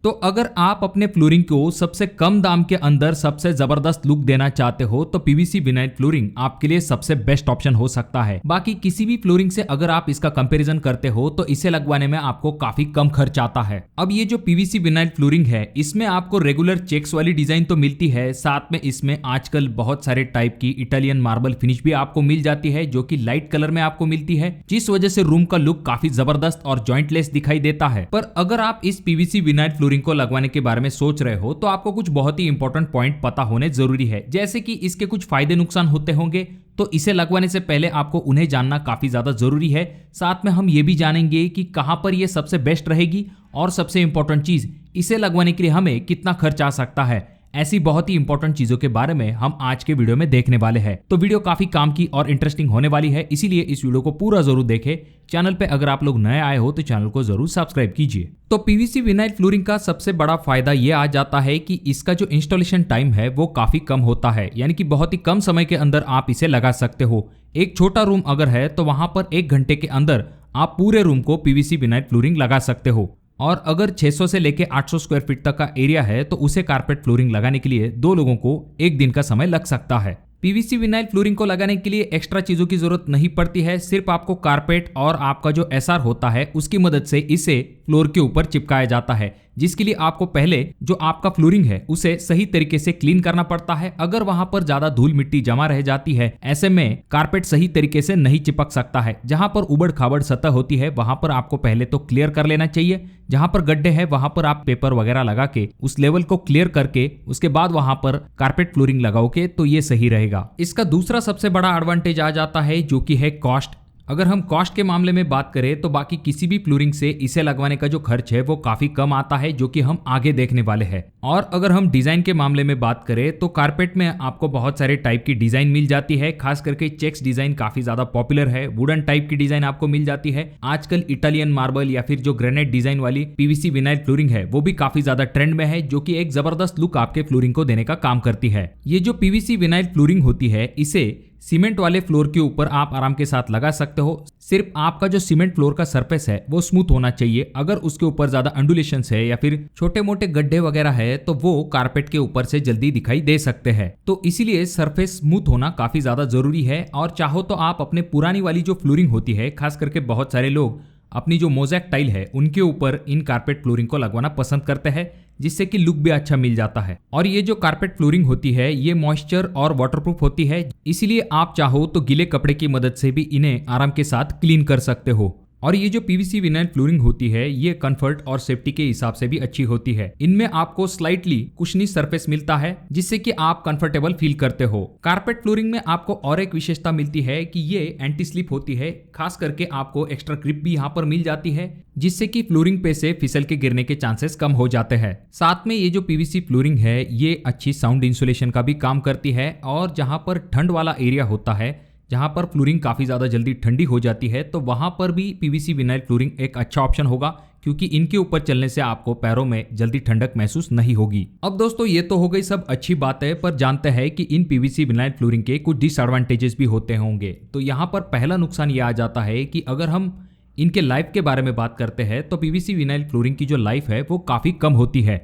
तो अगर आप अपने फ्लोरिंग को सबसे कम दाम के अंदर सबसे जबरदस्त लुक देना चाहते हो तो पीवीसी विनाइल फ्लोरिंग आपके लिए सबसे बेस्ट ऑप्शन हो सकता है। बाकी किसी भी फ्लोरिंग से अगर आप इसका कंपैरिजन करते हो तो इसे लगवाने में आपको काफी कम खर्च आता है। अब ये जो पीवीसी विनाइल फ्लोरिंग है इसमें आपको रेगुलर चेक्स वाली डिजाइन तो मिलती है, साथ में इसमें आजकल बहुत सारे टाइप की इटालियन मार्बल फिनिश भी आपको मिल जाती है जो कि लाइट कलर में आपको मिलती है, जिस वजह से रूम का लुक काफी जबरदस्त और जॉइंटलेस दिखाई देता है। पर अगर आप इस पीवीसी विनाइल फ्लोरिंग को लगवाने के बारे में सोच रहे हो तो आपको कुछ बहुत ही इंपॉर्टेंट पॉइंट पता होने जरूरी है, जैसे कि इसके कुछ फायदे नुकसान होते होंगे, तो इसे लगवाने से पहले आपको उन्हें जानना काफी ज्यादा जरूरी है। साथ में हम ये भी जानेंगे कि कहां पर यह सबसे बेस्ट रहेगी और सबसे इंपॉर्टेंट चीज, इसे लगवाने के लिए हमें कितना खर्च आ सकता है। ऐसी बहुत ही इंपॉर्टेंट चीजों के बारे में हम आज के वीडियो में देखने वाले हैं। तो वीडियो काफी काम की और इंटरेस्टिंग होने वाली है, इसीलिए इस वीडियो को पूरा जरूर देखें। चैनल पे अगर आप लोग नए आए हो तो चैनल को जरूर सब्सक्राइब कीजिए। तो पीवीसी विनाइल फ्लोरिंग का सबसे बड़ा फायदा ये आ जाता है कि इसका जो इंस्टॉलेशन टाइम है वो काफी कम होता है, यानी कि बहुत ही कम समय के अंदर आप इसे लगा सकते हो। एक छोटा रूम अगर है तो वहां पर 1 घंटे के अंदर आप पूरे रूम को पीवीसी विनाइल फ्लोरिंग लगा सकते हो। और अगर 600 से लेके 800 स्क्वायर फीट तक का एरिया है तो उसे कारपेट फ्लोरिंग लगाने के लिए 2 लोगों को 1 दिन का समय लग सकता है। पीवीसी विनाइल फ्लोरिंग को लगाने के लिए एक्स्ट्रा चीजों की जरूरत नहीं पड़ती है, सिर्फ आपको कारपेट और आपका जो एसआर होता है उसकी मदद से इसे फ्लोर के ऊपर चिपकाया जाता है, जिसके लिए आपको पहले जो आपका फ्लोरिंग है उसे सही तरीके से क्लीन करना पड़ता है। अगर वहां पर ज्यादा धूल मिट्टी जमा रह जाती है, ऐसे में कारपेट सही तरीके से नहीं चिपक सकता है। जहां पर उबड़ खाबड़ सतह होती है वहां पर आपको पहले तो क्लियर कर लेना चाहिए। जहां पर गड्ढे हैं वहां पर आप पेपर वगैरह लगा के उस लेवल को क्लियर करके उसके बाद वहां पर कारपेट फ्लोरिंग लगाओगे तो ये सही रहेगा। इसका दूसरा सबसे बड़ा एडवांटेज आ जाता है जो कि है कॉस्ट। अगर हम कॉस्ट के मामले में बात करें तो बाकी किसी भी फ्लोरिंग से इसे लगवाने का जो खर्च है वो काफी कम आता है, जो कि हम आगे देखने वाले हैं। और अगर हम डिजाइन के मामले में बात करें तो कारपेट में आपको बहुत सारे टाइप की डिजाइन मिल जाती है, खास करके चेक्स डिजाइन काफी ज्यादा पॉपुलर है। वुडन टाइप की डिजाइन आपको मिल जाती है। आजकल इटालियन मार्बल या फिर जो ग्रेनाइट डिजाइन वाली पीवीसी विनाइल फ्लोरिंग है वो भी काफी ज्यादा ट्रेंड में है, जो कि एक जबरदस्त लुक आपके फ्लोरिंग को देने का काम करती है। ये जो पीवीसी विनाइल फ्लोरिंग होती है इसे सीमेंट वाले फ्लोर के ऊपर आप आराम के साथ लगा सकते हो। सिर्फ आपका जो सीमेंट फ्लोर का सरफेस है वो स्मूथ होना चाहिए। अगर उसके ऊपर ज्यादा अंडुलेशंस है या फिर छोटे मोटे गड्ढे वगैरह है तो वो कारपेट के ऊपर से जल्दी दिखाई दे सकते हैं। तो इसीलिए सरफेस स्मूथ होना काफी ज्यादा जरूरी है। और चाहो तो आप अपने पुरानी वाली जो फ्लोरिंग होती है, खास करके बहुत सारे लोग अपनी जो मोज़ेक टाइल है उनके ऊपर इन कारपेट फ्लोरिंग को लगवाना पसंद करते हैं, जिससे कि लुक भी अच्छा मिल जाता है। और ये जो कारपेट फ्लोरिंग होती है ये मॉइस्चर और वाटरप्रूफ होती है, इसीलिए आप चाहो तो गीले कपड़े की मदद से भी इन्हें आराम के साथ क्लीन कर सकते हो। और ये जो पीवीसी विनाइल फ्लोरिंग होती है ये कंफर्ट और सेफ्टी के हिसाब से भी अच्छी होती है। इनमें आपको स्लाइटली कुशनी सरफेस मिलता है जिससे कि आप कंफर्टेबल फील करते हो। कारपेट फ्लोरिंग में आपको और एक विशेषता मिलती है कि ये एंटी स्लिप होती है, खास करके आपको एक्स्ट्रा ग्रिप भी यहाँ पर मिल जाती है, जिससे कि फ्लोरिंग पे से फिसल के गिरने के चांसेस कम हो जाते हैं। साथ में ये जो पीवीसी फ्लोरिंग है ये अच्छी साउंड इंसुलेशन का भी काम करती है। और जहाँ पर ठंड वाला एरिया होता है, जहां पर फ्लोरिंग काफी ज्यादा जल्दी ठंडी हो जाती है, तो वहां पर भी पीवीसी विनाइल फ्लोरिंग एक अच्छा ऑप्शन होगा, क्योंकि इनके ऊपर चलने से आपको पैरों में जल्दी ठंडक महसूस नहीं होगी। अब दोस्तों ये तो हो गई सब अच्छी बातें, पर जानते हैं कि इन पीवीसी विनाइल फ्लोरिंग के कुछ डिसएडवांटेजेस भी होते होंगे। तो यहाँ पर पहला नुकसान ये आ जाता है कि अगर हम इनके लाइफ के बारे में बात करते हैं तो पीवीसी विनाइल फ्लोरिंग की जो लाइफ है वो काफी कम होती है।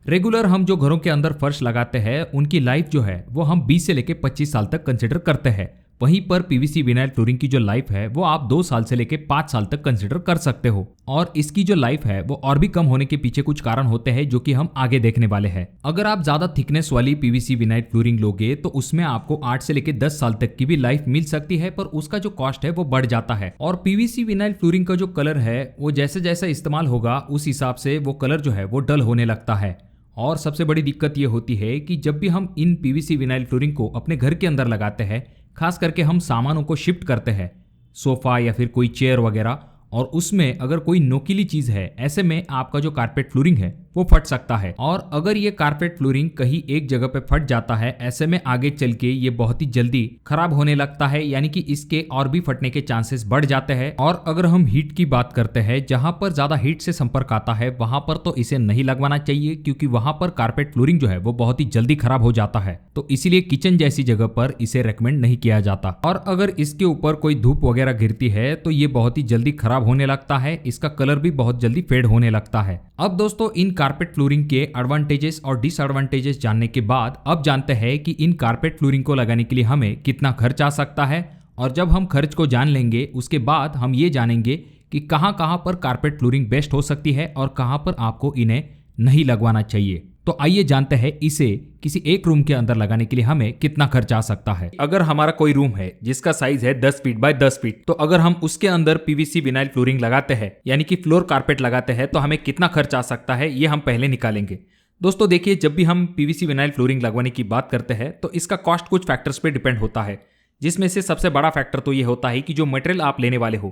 रेगुलर हम जो घरों के अंदर फर्श लगाते हैं उनकी लाइफ जो है वो हम 20 से लेके 25 साल तक कंसिडर करते हैं। वहीं पर पीवीसी विनाइल फ्लोरिंग की जो लाइफ है वो आप 2 साल से लेके 5 साल तक कंसिडर कर सकते हो। और इसकी जो लाइफ है वो और भी कम होने के पीछे कुछ कारण होते हैं जो कि हम आगे देखने वाले हैं। अगर आप ज्यादा थिकनेस वाली पीवीसी विनाइल फ्लोरिंग लोगे तो उसमें आपको 8 से लेके 10 साल तक की भी लाइफ मिल सकती है, पर उसका जो कॉस्ट है वो बढ़ जाता है। और पीवीसी विनाइल फ्लोरिंग का जो कलर है वो जैसे जैसे इस्तेमाल होगा उस हिसाब से वो कलर जो है वो डल होने लगता है। और सबसे बड़ी दिक्कत ये होती है कि जब भी हम इन पीवीसी विनाइल फ्लोरिंग को अपने घर के अंदर लगाते हैं, खास करके हम सामानों को शिफ्ट करते हैं, सोफा या फिर कोई चेयर वगैरह, और उसमें अगर कोई नोकीली चीज है, ऐसे में आपका जो कारपेट फ्लोरिंग है वो फट सकता है। और अगर ये कारपेट फ्लोरिंग कहीं एक जगह पे फट जाता है, ऐसे में आगे चल के ये बहुत ही जल्दी खराब होने लगता है, यानी कि इसके और भी फटने के चांसेस बढ़ जाते हैं। और अगर हम हीट की बात करते हैं, जहां पर ज्यादा हीट से संपर्क आता है वहां पर तो इसे नहीं लगवाना चाहिए, क्योंकि वहां पर कारपेट फ्लोरिंग जो है वो बहुत ही जल्दी खराब हो जाता है। तो इसीलिए किचन जैसी जगह पर इसे रेकमेंड नहीं किया जाता। और अगर इसके ऊपर कोई धूप वगैरह गिरती है तो ये बहुत ही जल्दी खराब होने लगता है, इसका कलर भी बहुत जल्दी फेड होने लगता है। अब दोस्तों इन कारपेट फ्लोरिंग के एडवांटेजेस और डिसएडवांटेजेस जानने के बाद अब जानते हैं कि इन कारपेट फ्लोरिंग को लगाने के लिए हमें कितना खर्च आ सकता है। और जब हम खर्च को जान लेंगे उसके बाद हम ये जानेंगे कि कहाँ कहाँ पर कारपेट फ्लोरिंग बेस्ट हो सकती है और कहाँ पर आपको इन्हें नहीं लगवाना चाहिए। तो आइए जानते हैं इसे किसी एक रूम के अंदर लगाने के लिए हमें कितना खर्च आ सकता है। अगर हमारा कोई रूम है जिसका साइज है 10 फीट बाय 10 फीट, तो अगर हम उसके अंदर पीवीसी विनाइल फ्लोरिंग लगाते हैं यानी कि फ्लोर कारपेट लगाते हैं तो हमें कितना खर्च आ सकता है ये हम पहले निकालेंगे। दोस्तों देखिए, जब भी हम पीवीसी विनाइल फ्लोरिंग लगवाने की बात करते हैं तो इसका कॉस्ट कुछ फैक्टर्स पे डिपेंड होता है, जिसमें से सबसे बड़ा फैक्टर तो ये होता है कि जो मटेरियल आप लेने वाले हो।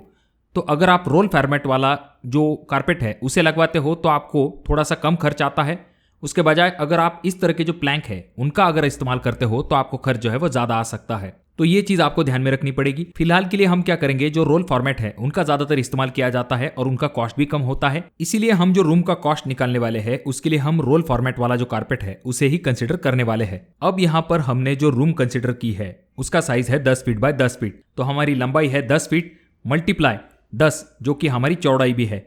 तो अगर आप रोल फॉर्मेट वाला जो कारपेट है उसे लगवाते हो तो आपको थोड़ा सा कम खर्च आता है। उसके बजाय अगर आप इस तरह के जो प्लैंक है उनका अगर इस्तेमाल करते हो तो आपको खर्च जो है वो ज्यादा आ सकता है। तो ये चीज आपको ध्यान में रखनी पड़ेगी। फिलहाल के लिए हम क्या करेंगे, जो रोल फॉर्मेट है उनका ज्यादातर इस्तेमाल किया जाता है और उनका कॉस्ट भी कम होता है, इसीलिए हम जो रूम का कॉस्ट निकालने वाले हैं उसके लिए हम रोल फॉर्मेट वाला जो कारपेट है उसे ही कंसिडर करने वाले हैं। अब यहाँ पर हमने जो रूम कंसिडर की है उसका साइज है 10 फीट बाय 10 फीट, तो हमारी लंबाई है 10 फीट मल्टीप्लाई 10 जो कि हमारी चौड़ाई भी है,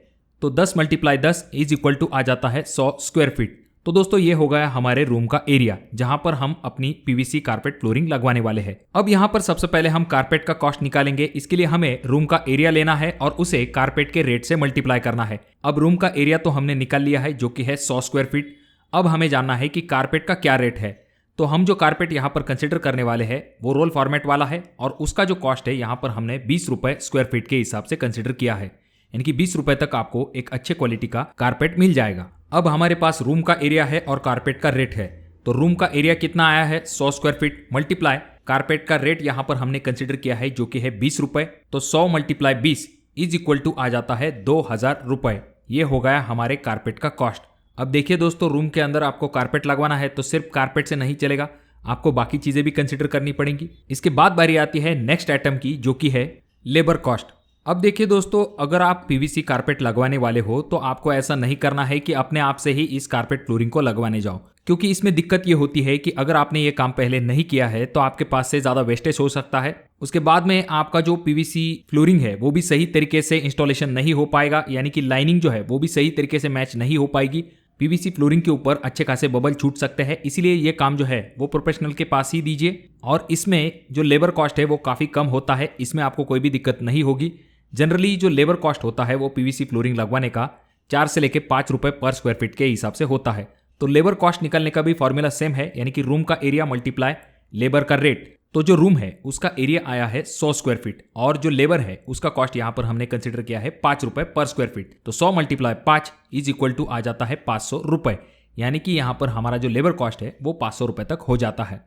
तो 10 मल्टीप्लाई 10 इज इक्वल टू आ जाता है 100 स्क्वायर फीट। तो दोस्तों ये हो गया हमारे रूम का एरिया जहां पर हम अपनी पीवीसी कारपेट फ्लोरिंग लगवाने वाले हैं। अब यहां पर सबसे पहले हम कारपेट का कॉस्ट निकालेंगे। इसके लिए हमें रूम का एरिया लेना है और उसे कारपेट के रेट से मल्टीप्लाई करना है। अब रूम का एरिया तो हमने निकाल लिया है जो कि है 100 स्क्वायर फीट। अब हमें जानना है कि कारपेट का क्या रेट है। तो हम जो कारपेट यहाँ पर कंसिडर करने वाले हैं वो रोल फॉर्मेट वाला है और उसका जो कॉस्ट है यहाँ पर हमने 20 रुपए स्क्वायर फीट के हिसाब से कंसिडर किया है, यानी कि 20 रुपए तक आपको एक अच्छे क्वालिटी का कारपेट मिल जाएगा। अब हमारे पास रूम का एरिया है और कारपेट का रेट है, तो रूम का एरिया कितना आया है 100 स्क्वायर फीट मल्टीप्लाई कारपेट का रेट यहाँ पर हमने कंसिडर किया है जो कि है 20 रुपए, तो 100 मल्टीप्लाई 20 इज इक्वल टू आ जाता है 2000 रुपए। ये हो गया हमारे कारपेट का कॉस्ट। अब देखिए दोस्तों, रूम के अंदर आपको कारपेट लगवाना है तो सिर्फ कारपेट से नहीं चलेगा, आपको बाकी चीजें भी कंसिडर करनी पड़ेंगी। इसके बाद बारी आती है नेक्स्ट आइटम की जो कि है लेबर कॉस्ट। अब देखिए दोस्तों, अगर आप पीवीसी कारपेट लगवाने वाले हो तो आपको ऐसा नहीं करना है कि अपने आप से ही इस कारपेट फ्लोरिंग को लगवाने जाओ, क्योंकि इसमें दिक्कत ये होती है कि अगर आपने ये काम पहले नहीं किया है तो आपके पास से ज्यादा वेस्टेज हो सकता है। उसके बाद में आपका जो पीवीसी फ्लोरिंग है वो भी सही तरीके से इंस्टॉलेशन नहीं हो पाएगा, यानी कि लाइनिंग जो है वो भी सही तरीके से मैच नहीं हो पाएगी। पीवीसी फ्लोरिंग के ऊपर अच्छे खासे बबल छूट सकते हैं, इसीलिए ये काम जो है वो प्रोफेशनल के पास ही दीजिए। और इसमें जो लेबर कॉस्ट है वो काफी कम होता है, इसमें आपको कोई भी दिक्कत नहीं होगी। जनरली जो लेबर कॉस्ट होता है वो पीवीसी फ्लोरिंग लगवाने का 4 से लेकर 5 रुपए पर स्क्वायर फीट के हिसाब से होता है। तो लेबर कॉस्ट निकालने का भी फॉर्मूला सेम है, यानी कि रूम का एरिया मल्टीप्लाई लेबर का रेट। तो जो रूम है उसका एरिया आया है 100 स्क्वायर फीट और जो लेबर है उसका कॉस्ट यहाँ पर हमने कंसिडर किया है 5 रुपए पर स्क्वायर फीट, तो 100 मल्टीप्लाई 5 इज इक्वल टू आ जाता है 500 रुपए, यानी कि यहाँ पर हमारा जो लेबर कॉस्ट है वो 500 रुपए तक हो जाता है।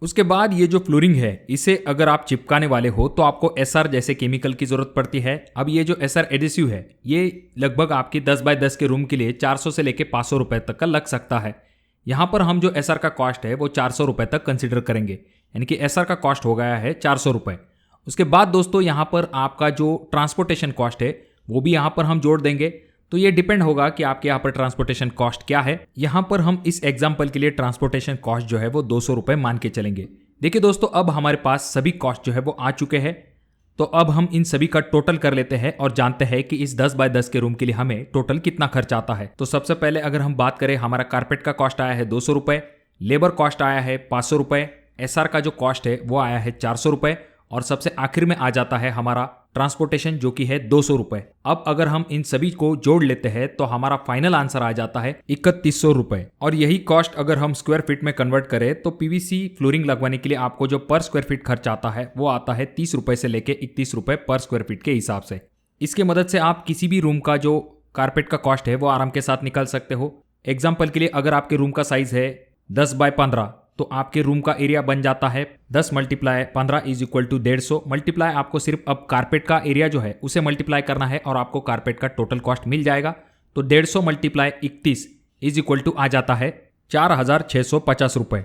उसके बाद ये जो फ्लोरिंग है इसे अगर आप चिपकाने वाले हो तो आपको एसआर जैसे केमिकल की जरूरत पड़ती है। अब ये जो एसआर एडेसिव है ये लगभग आपके 10 बाय 10 के रूम के लिए 400 से लेकर 500 रुपए तक का लग सकता है। यहाँ पर हम जो एसआर का कॉस्ट है वो 400 रुपए तक कंसिडर करेंगे, यानी कि एसआर का कॉस्ट हो गया है 400 रुपए। उसके बाद दोस्तों यहाँ पर आपका जो ट्रांसपोर्टेशन कॉस्ट है वो भी यहाँ पर हम जोड़ देंगे, तो ये डिपेंड होगा कि आपके यहाँ पर ट्रांसपोर्टेशन कॉस्ट क्या है। यहाँ पर हम इस एग्जाम्पल के लिए ट्रांसपोर्टेशन कॉस्ट जो है वो 200 रुपए मान के चलेंगे। देखिए दोस्तों, अब हमारे पास सभी कॉस्ट जो है वो आ चुके हैं, तो अब हम इन सभी का टोटल कर लेते हैं और जानते हैं कि इस 10 बाय 10 के रूम के लिए हमें टोटल कितना खर्च आता है। तो सबसे पहले अगर हम बात करें, हमारा कारपेट का कॉस्ट आया है 200 रुपए, लेबर कॉस्ट आया है 500 रुपए, एसआर का जो कॉस्ट है वो आया है 400 रुपए और सबसे आखिर में आ जाता है हमारा ट्रांसपोर्टेशन जो कि है 200 रुपए। अब अगर हम इन सभी को जोड़ लेते हैं तो हमारा फाइनल आंसर आ जाता है 3100 रुपए। और यही कॉस्ट अगर हम स्क्वायर फीट में कन्वर्ट करें तो पीवीसी फ्लोरिंग लगवाने के लिए आपको जो पर स्क्वायर फीट खर्च आता है वो आता है 30 रुपए से लेके 31 रुपए पर स्क्वायर फीट के हिसाब से। इसके मदद से आप किसी भी रूम का जो कारपेट का कॉस्ट है वो आराम के साथ निकाल सकते हो। एग्जाम्पल के लिए अगर आपके रूम का साइज है 10 बाय 15 तो आपके रूम का एरिया बन जाता है 10 multiply 15 is equal to 150 multiply आपको सिर्फ अब कारपेट का एरिया जो है उसे मल्टीप्लाई करना है और आपको कारपेट का टोटल कॉस्ट मिल जाएगा। तो 150 मल्टीप्लाई 31 इज इक्वल टू आ जाता है 4650 रुपए,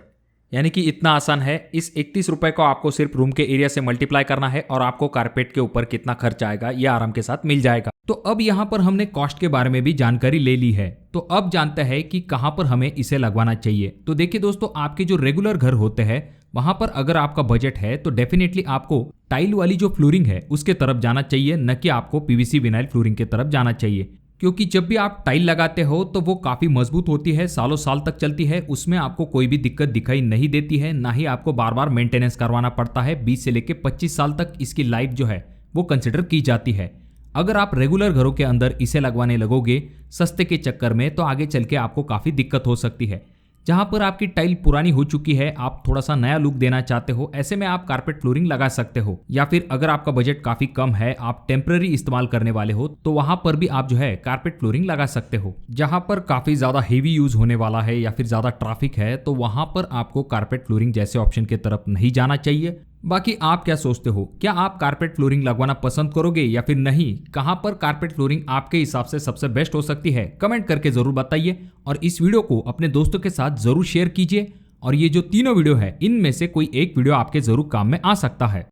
यानी कि इतना आसान है। इस 31 रुपए को आपको सिर्फ रूम के एरिया से मल्टीप्लाई करना है और आपको कारपेट के ऊपर कितना खर्च आएगा ये आराम के साथ मिल जाएगा। तो अब यहाँ पर हमने कॉस्ट के बारे में भी जानकारी ले ली है, तो अब जानते हैं कि कहाँ पर हमें इसे लगवाना चाहिए। तो देखिए दोस्तों, आपके जो रेगुलर घर होते हैं वहां पर अगर आपका बजट है तो डेफिनेटली आपको टाइल वाली जो फ्लोरिंग है उसके तरफ जाना चाहिए, न कि आपको पीवीसी विनाइल फ्लोरिंग की तरफ जाना चाहिए, क्योंकि जब भी आप टाइल लगाते हो तो वो काफी मजबूत होती है, सालों साल तक चलती है, उसमें आपको कोई भी दिक्कत दिखाई नहीं देती है, ना ही आपको बार बार मेंटेनेंस करवाना पड़ता है। 20 से लेकर 25 साल तक इसकी लाइफ जो है वो कंसिडर की जाती है। अगर आप रेगुलर घरों के अंदर इसे लगवाने लगोगे सस्ते के चक्कर में तो आगे चल के आपको काफी दिक्कत हो सकती है। जहां पर आपकी टाइल पुरानी हो चुकी है, आप थोड़ा सा नया लुक देना चाहते हो, ऐसे में आप कारपेट फ्लोरिंग लगा सकते हो। या फिर अगर आपका बजट काफी कम है, आप टेम्पररी इस्तेमाल करने वाले हो, तो वहां पर भी आप जो है कारपेट फ्लोरिंग लगा सकते हो। जहां पर काफी ज्यादा हेवी यूज होने वाला है या फिर ज्यादा ट्रैफिक है, तो वहां पर आपको कारपेट फ्लोरिंग जैसे ऑप्शन की तरफ नहीं जाना चाहिए। बाकी आप क्या सोचते हो, क्या आप कारपेट फ्लोरिंग लगवाना पसंद करोगे या फिर नहीं? कहां पर कारपेट फ्लोरिंग आपके हिसाब से सबसे बेस्ट हो सकती है, कमेंट करके जरूर बताइए। और इस वीडियो को अपने दोस्तों के साथ जरूर शेयर कीजिए। और ये जो तीनों वीडियो है, इनमें से कोई एक वीडियो आपके जरूर काम में आ सकता है।